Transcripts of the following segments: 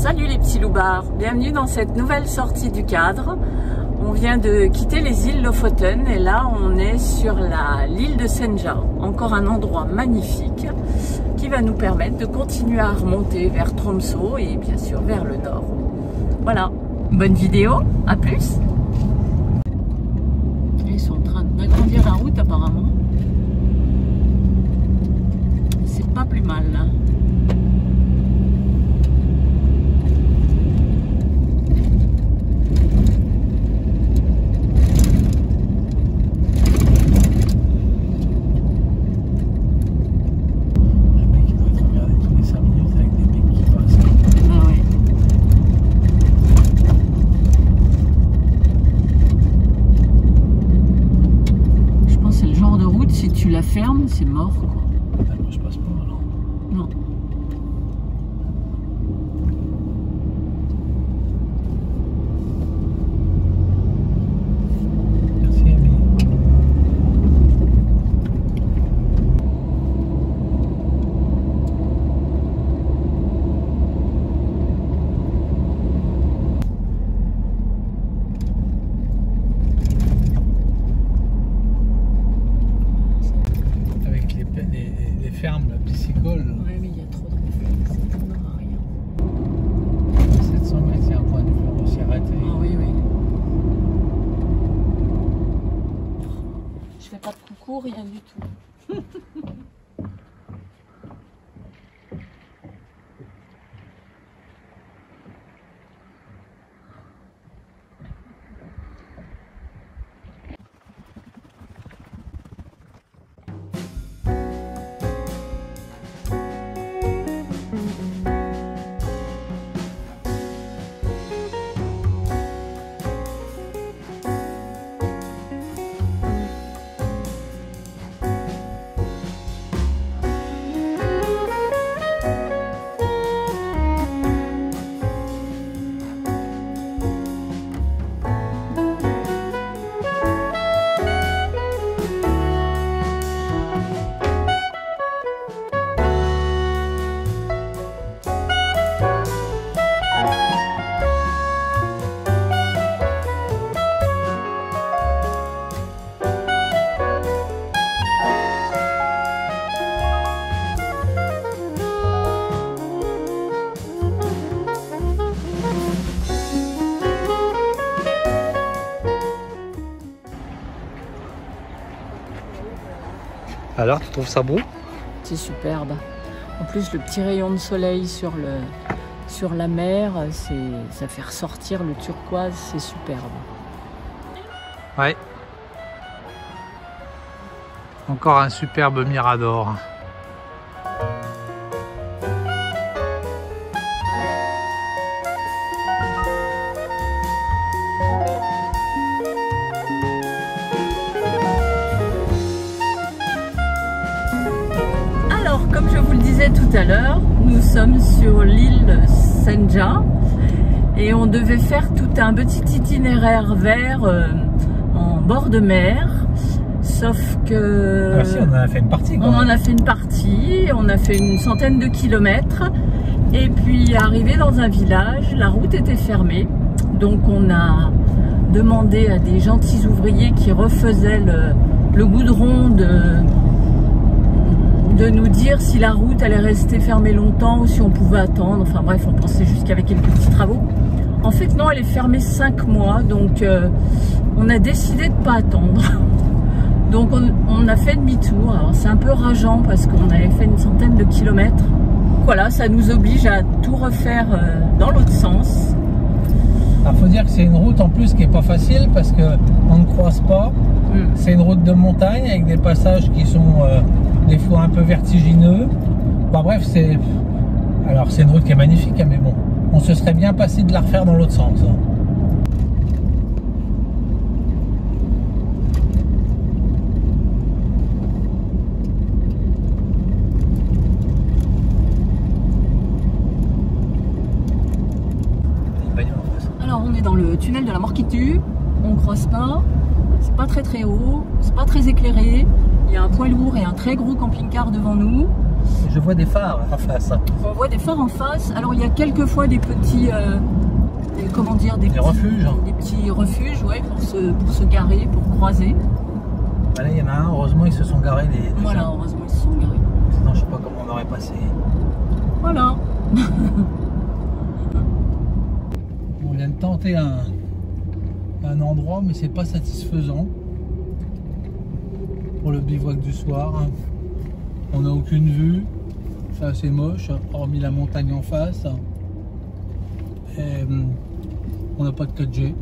Salut les petits loupards, bienvenue dans cette nouvelle sortie du cadre. On vient de quitter les îles Lofoten et là on est sur l'île de Senja, encore un endroit magnifique qui va nous permettre de continuer à remonter vers Tromsø et bien sûr vers le nord. Voilà, bonne vidéo, à plus. Ils sont en train d'agrandir la route apparemment. C'est pas plus mal là. Si tu la fermes, c'est mort quoi. Ah, moi je passe pas alors. Non. Merci Amy. Les fermes, la piscicole. Ouais, mais il y a trop de reflets, ça ne à rien. 700 mètres, il y a un point de vue aussi arrêté. Ah oui, oui. Je fais pas de coucou, rien du tout. Alors, tu trouves ça beau? C'est superbe. En plus, le petit rayon de soleil sur la mer, ça fait ressortir le turquoise, c'est superbe. Ouais. Encore un superbe mirador. Comme je vous le disais tout à l'heure, nous sommes sur l'île Senja et on devait faire tout un petit itinéraire vers en bord de mer, sauf que... Ah si, on en a fait une partie. On en a fait une partie, on a fait une centaine de kilomètres et puis arrivé dans un village, la route était fermée, donc on a demandé à des gentils ouvriers qui refaisaient le goudron de nous dire si la route allait rester fermée longtemps ou si on pouvait attendre. Enfin bref, on pensait juste qu'il y avait quelques petits travaux. En fait non, elle est fermée 5 mois, donc on a décidé de ne pas attendre. Donc on a fait demi-tour. Alors c'est un peu rageant parce qu'on avait fait une centaine de kilomètres. Voilà, ça nous oblige à tout refaire dans l'autre sens. Il faut dire que c'est une route en plus qui n'est pas facile parce qu'on ne croise pas. C'est une route de montagne avec des passages qui sont des fois un peu vertigineux. Bah, bref, c'est une route qui est magnifique, hein, mais bon, on se serait bien passé de la refaire dans l'autre sens. Hein. Alors on est dans le tunnel de la mort qui tue, on croise pas, c'est pas très haut, c'est pas très éclairé, il y a un poids lourd et un très gros camping-car devant nous. Je vois des phares en face. On voit des phares en face. Alors il y a quelquefois des petits, comment dire, des petits refuges. Des petits refuges, ouais, pour se garer, pour croiser. Là, il y en a un. Heureusement, ils se sont garés. Voilà, gens. heureusement, ils se sont garés. Sinon, je sais pas comment on aurait passé. Voilà. On vient de tenter un endroit, mais c'est pas satisfaisant pour le bivouac du soir. On n'a aucune vue, c'est assez moche, hormis la montagne en face. Et on n'a pas de 4G.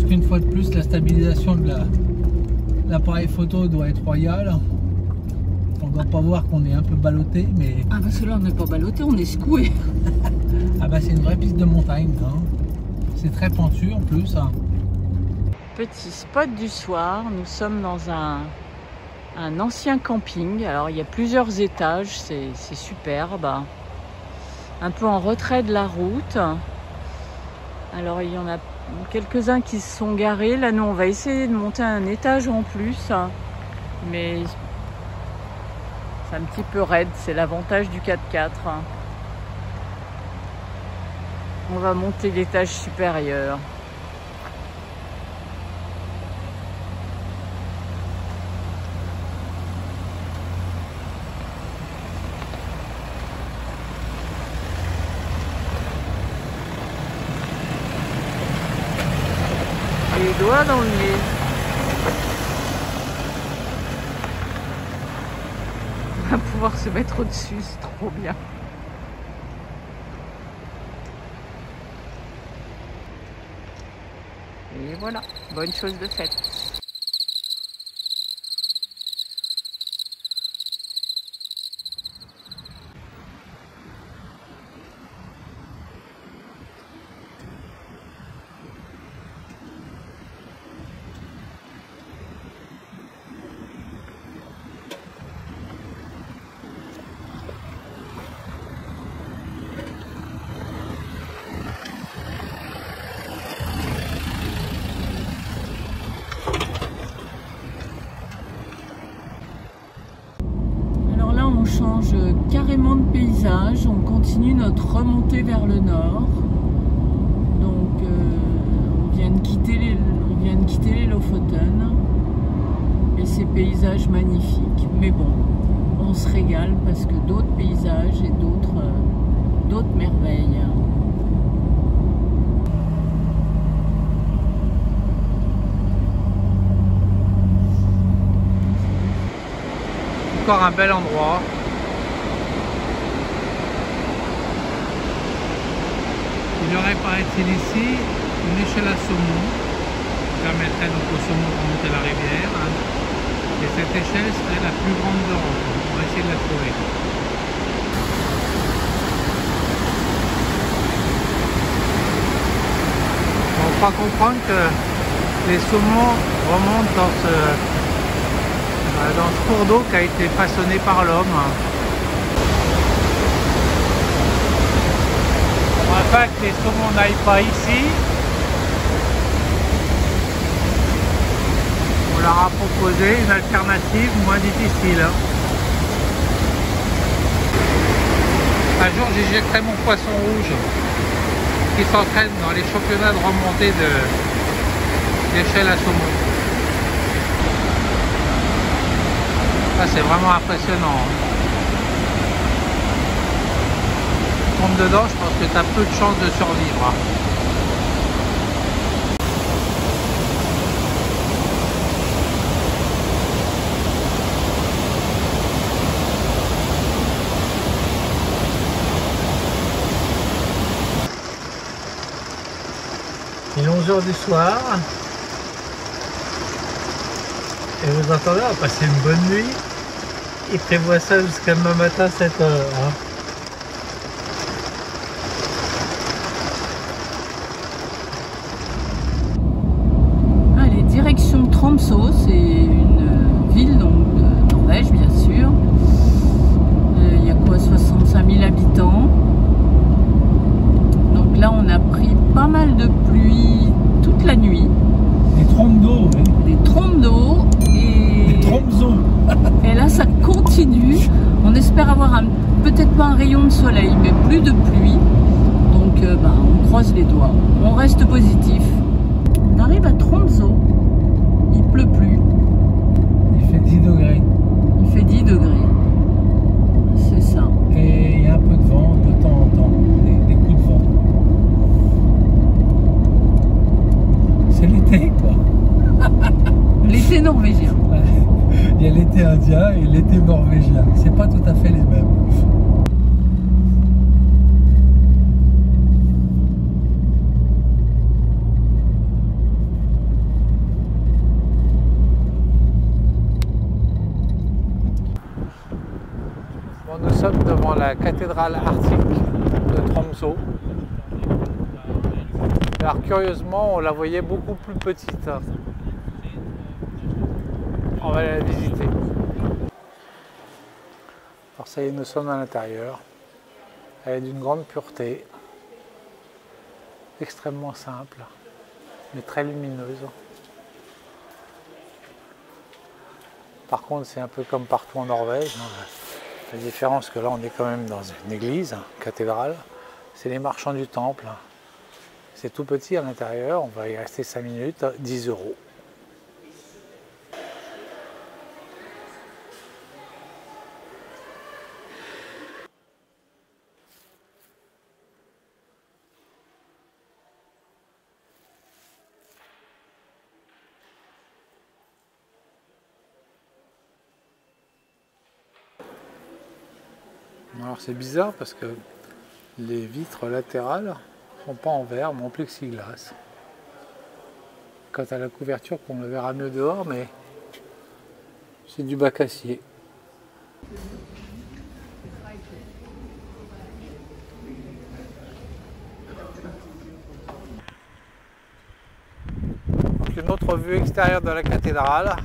Une fois de plus, la stabilisation de l'appareil photo doit être royale. On ne doit pas voir qu'on est un peu ballotté, mais... Ah parce que là on n'est pas ballotté, on est secoué. Ah bah c'est une vraie piste de montagne, hein. C'est très pentu en plus. Hein. Petit spot du soir, nous sommes dans un ancien camping. Alors il y a plusieurs étages, c'est superbe. Un peu en retrait de la route. Alors il y en a quelques-uns qui se sont garés. Là, nous, on va essayer de monter un étage en plus. Mais c'est un petit peu raide. C'est l'avantage du 4x4. On va monter l'étage supérieur. Les doigts dans le nez. On va pouvoir se mettre au-dessus, c'est trop bien. Et voilà, bonne chose de faite. On change carrément de paysage, on continue notre remontée vers le nord. Donc on vient de quitter les Lofoten et ces paysages magnifiques. Mais bon, on se régale parce que d'autres paysages et d'autres merveilles. Encore un bel endroit. Il aurait, paraît-il, ici une échelle à saumon qui permettrait donc au saumon de remonter la rivière. Et cette échelle serait la plus grande d'Europe. On va essayer de la trouver. On croit comprendre que les saumons remontent dans ce cours d'eau qui a été façonné par l'homme. Afin que les saumons n'aillent pas ici, on leur a proposé une alternative moins difficile. Un jour, j'éjecterai mon poisson rouge qui s'entraîne dans les championnats de remontée d'échelle à saumon. Ça, c'est vraiment impressionnant. Tombe dedans, je pense que tu as peu de chances de survivre. Il est 11 h du soir. Et vous entendez, on va passer une bonne nuit. Il prévoit ça jusqu'à demain matin 7 h. Hein. Allez, direction Tromsø. ça continue. On espère avoir peut-être pas un rayon de soleil, mais plus de pluie. Donc on croise les doigts. On reste positif. On arrive à Tromsø. Il pleut plus. Il fait 10 degrés. Il fait 10 degrés. C'est ça. Et il y a un peu de vent de temps en temps. Des coups de vent. C'est l'été, quoi. L'été norvégien. Il y a l'été indien et l'été norvégien. C'est pas tout à fait les mêmes. Bon, nous sommes devant la cathédrale arctique de Tromsø. Alors curieusement, on la voyait beaucoup plus petite. On va aller la visiter. Alors ça y est, nous sommes à l'intérieur. Elle est d'une grande pureté, extrêmement simple, mais très lumineuse. Par contre, c'est un peu comme partout en Norvège. La différence que là, on est quand même dans une église, une cathédrale. C'est les marchands du temple. C'est tout petit à l'intérieur, on va y rester 5 minutes, 10 €. Alors c'est bizarre parce que les vitres latérales sont pas en verre mais en plexiglas. Quant à la couverture, on le verra mieux dehors, mais c'est du bac acier. Donc une autre vue extérieure de la cathédrale.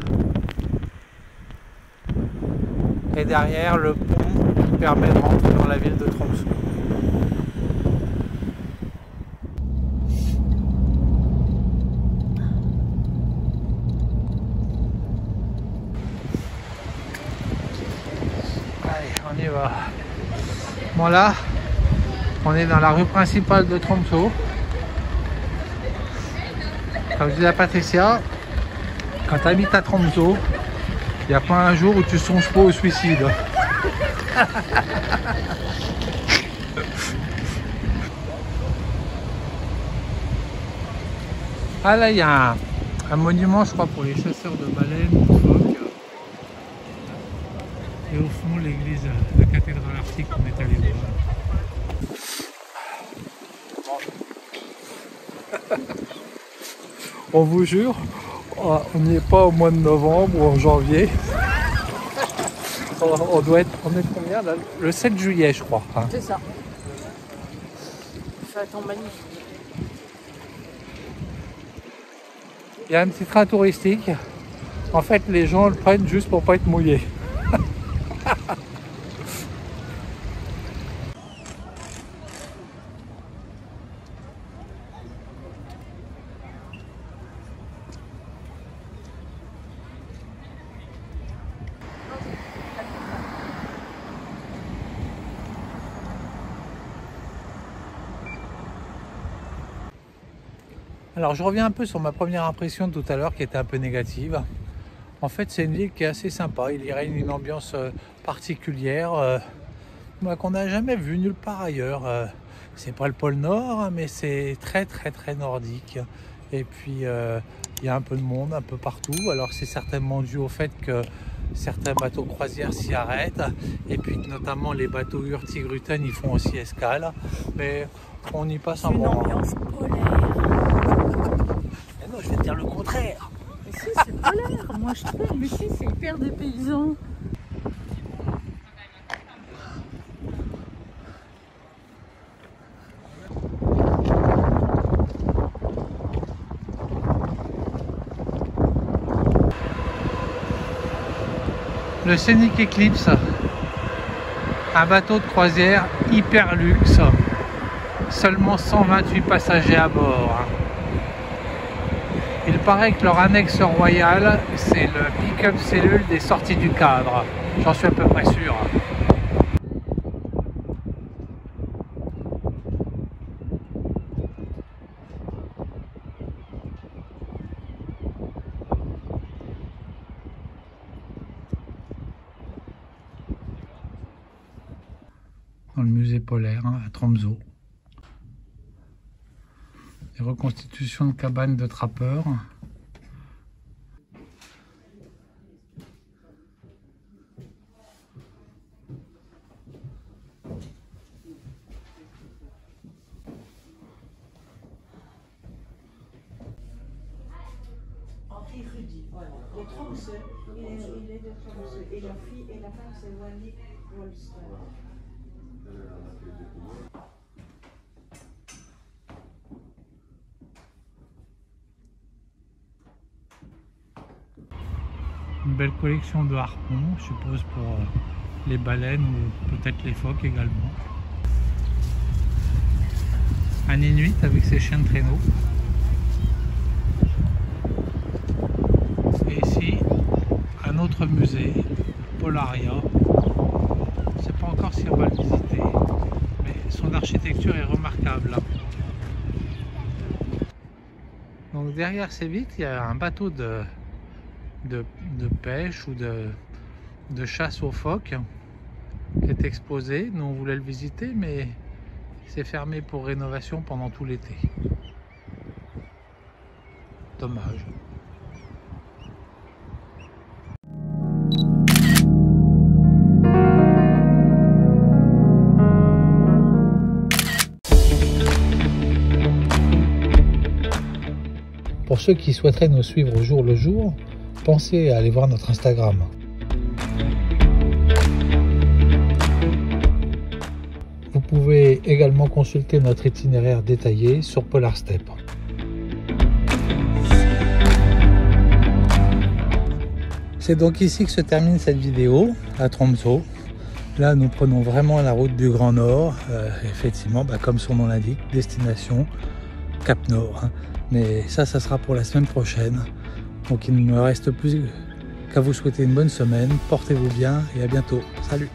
Et derrière le pont qui permet de rentrer dans la ville de Tromsø. Allez, on y va. Bon là, on est dans la rue principale de Tromsø. Comme je disais à Patricia, quand tu habites à Tromsø, il n'y a pas un jour où tu songes pas au suicide. Ah là, il y a un monument, je crois, pour les chasseurs de baleines ou de phoques. Et au fond, l'église, la cathédrale arctique qu'on est allé voir. On vous jure, on n'y est pas au mois de novembre ou en janvier. On est combien là? Le 7 juillet, je crois. Hein. C'est ça. Ça attend magnifique. Il y a un petit train touristique. En fait, les gens le prennent juste pour pas être mouillés. Alors je reviens un peu sur ma première impression de tout à l'heure qui était un peu négative. En fait c'est une ville qui est assez sympa, il y règne une ambiance particulière qu'on n'a jamais vue nulle part ailleurs. C'est pas le pôle Nord hein, mais c'est très nordique. Et puis il y a un peu de monde un peu partout. Alors c'est certainement dû au fait que certains bateaux croisières s'y arrêtent. Et puis notamment les bateaux Hurtigruten ils font aussi escale. Mais on y passe un bon moment. C'est une ambiance polaire. Je vais te dire le contraire. Mais si, c'est polaire, moi je trouve. Mais si, c'est hyper dépaysant. Le Scenic Eclipse, un bateau de croisière hyper luxe, seulement 128 passagers à bord. Il paraît que leur annexe royale, c'est le pick-up cellule des sorties du cadre. J'en suis à peu près sûr. Dans le musée polaire à Tromsø. Des reconstitutions de cabanes de trappeurs. Henri Rudy, voilà. De Tromsø, il est de Tromsø. Et la fille et la femme, c'est Wally Wolster. Une belle collection de harpons, je suppose pour les baleines ou peut-être les phoques également. Un Inuit avec ses chiens de traîneau. Et ici, un autre musée, Polaria. Je ne sais pas encore si on va le visiter, mais son architecture est remarquable. Donc derrière ces vitres, il y a un bateau de pêche ou de chasse aux phoques qui est exposé. Nous on voulait le visiter, mais c'est fermé pour rénovation pendant tout l'été. Dommage. Pour ceux qui souhaiteraient nous suivre au jour le jour, pensez à aller voir notre Instagram. Vous pouvez également consulter notre itinéraire détaillé sur Polarstep. C'est donc ici que se termine cette vidéo à Tromsø. Là, nous prenons vraiment la route du Grand Nord. Effectivement, comme son nom l'indique, destination Cap Nord. Mais ça sera pour la semaine prochaine. Donc il ne me reste plus qu'à vous souhaiter une bonne semaine. Portez-vous bien et à bientôt. Salut!